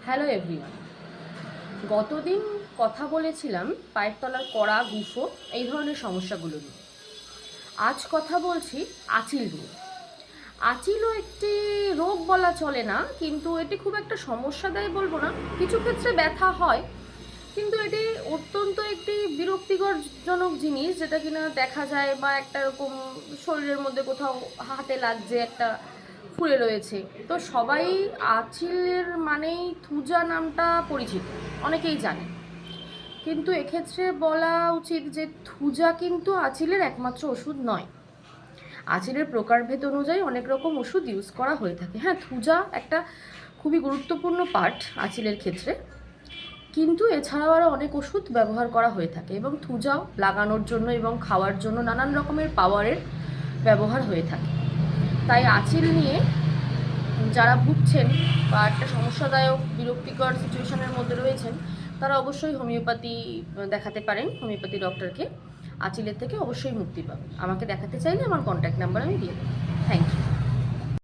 Hello everyone. গতদিন কথা বলেছিলাম পায়ের তলার কড়া গুফো এই ধরনের সমস্যাগুলো নিয়ে। আজ কথা বলছি আঁচিল নিয়ে। আঁচিলও একটি রোগ বলা চলে না, কিন্তু এটি খুব একটা সমস্যা দেয় বলবো না। কিছু ক্ষেত্রে ব্যথা হয়, কিন্তু এটি অত্যন্ত একটি বিরক্তিকরজনক জিনিস, যেটা কিনা দেখা যায় বা একটা এরকম শরীরের মধ্যে কোথাও হাতে লাগছে, একটা ফুলে রয়েছে। তো সবাই আঁচিলের মানেই থুজা নামটা পরিচিত, অনেকেই জানে। কিন্তু এক্ষেত্রে বলা উচিত যে থুজা কিন্তু আঁচিলের একমাত্র ওষুধ নয়। আঁচিলের প্রকারভেদ অনুযায়ী অনেক রকম ওষুধ ইউজ করা হয়ে থাকে। হ্যাঁ, থুজা একটা খুবই গুরুত্বপূর্ণ পার্ট আঁচিলের ক্ষেত্রে, কিন্তু এছাড়াও আরও অনেক ওষুধ ব্যবহার করা হয়ে থাকে এবং থুজাও লাগানোর জন্য এবং খাওয়ার জন্য নানান রকমের পাওয়ারের ব্যবহার হয়ে থাকে। তাই আঁচিল নিয়ে যারা ভুগছেন বা একটা সমস্যাদায়ক বিরক্তিকর সিচুয়েশনের মধ্যে রয়েছেন, তারা অবশ্যই হোমিওপ্যাথি দেখাতে পারেন। হোমিওপ্যাথি ডক্টরকে আঁচিলের থেকে অবশ্যই মুক্তি পাবেন। আমাকে দেখাতে চাইলে আমার কন্ট্যাক্ট নাম্বার আমি দিয়ে দেবো। Thank you.